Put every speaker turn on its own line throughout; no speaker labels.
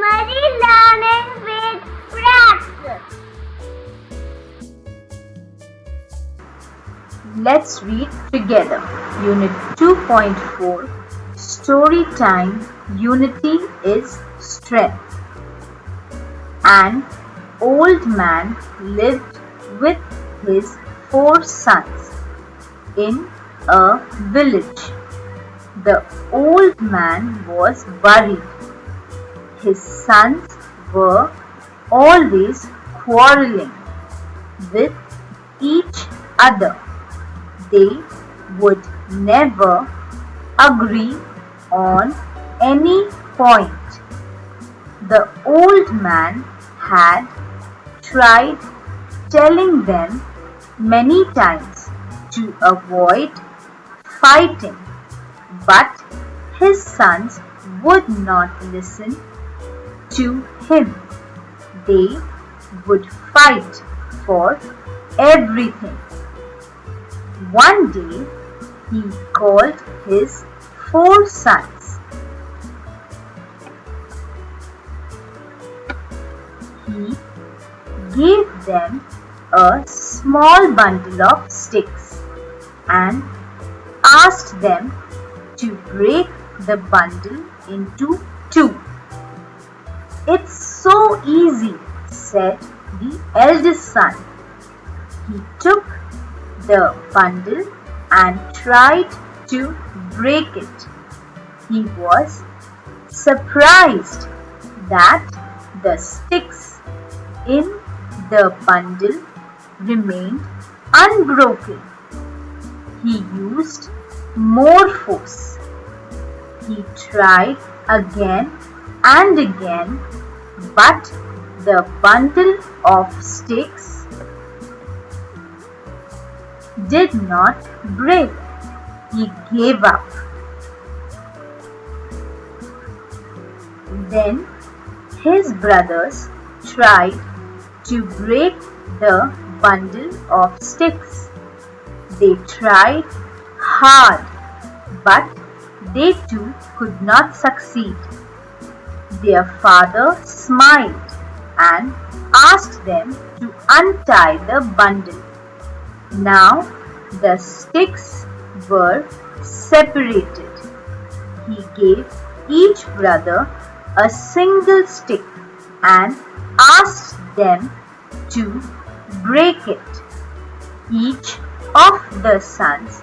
Primary learning with practice.
Let's read together. Unit 2.4 Story Time. Unity is Strength. An old man lived with his 4 sons in a village. The old man was worried. His sons were always quarreling with each other. They would never agree on any point. The old man had tried telling them many times to avoid fighting, but his sons would not listen to him. They would fight for everything. One day he called his 4 sons. He gave them a small bundle of sticks and asked them to break the bundle into 2. "It's so easy," said the eldest son. He took the bundle and tried to break it. He was surprised that the sticks in the bundle remained unbroken. He used more force. He tried again and again, but the bundle of sticks did not break. He gave up. Then his brothers tried to break the bundle of sticks. They tried hard, but they too could not succeed. Their father smiled and asked them to untie the bundle. Now the sticks were separated. He gave each brother a single stick and asked them to break it. Each of the sons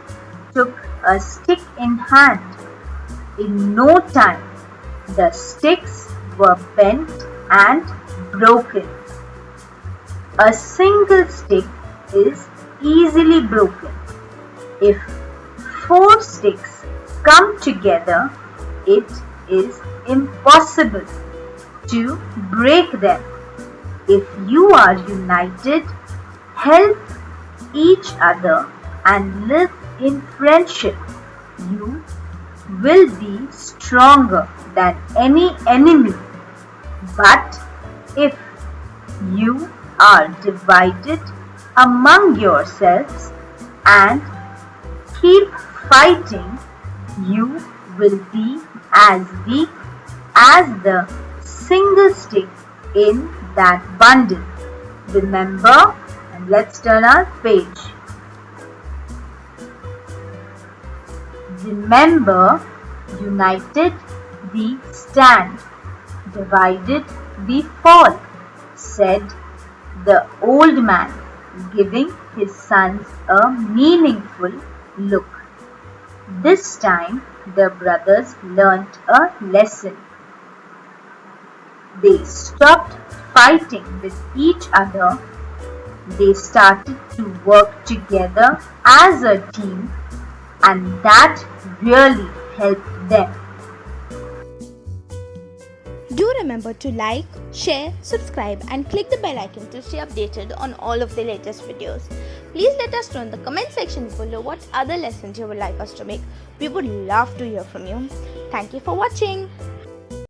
took a stick in hand. In no time, the sticks were bent and broken. A single stick is easily broken. If 4 sticks come together, it is impossible to break them. If you are united, help each other and live in friendship, you will be stronger than any enemy. But if you are divided among yourselves and keep fighting, you will be as weak as the single stick in that bundle. Remember, and let's turn our page. Remember, united we stand, divided we fall, said the old man, giving his sons a meaningful look. This time the brothers learnt a lesson. They stopped fighting with each other. They started to work together as a team, and that really helped them.
Do remember to like, share, subscribe and click the bell icon to stay updated on all of the latest videos. Please let us know in the comment section below what other lessons you would like us to make. We would love to hear from you. Thank you for watching.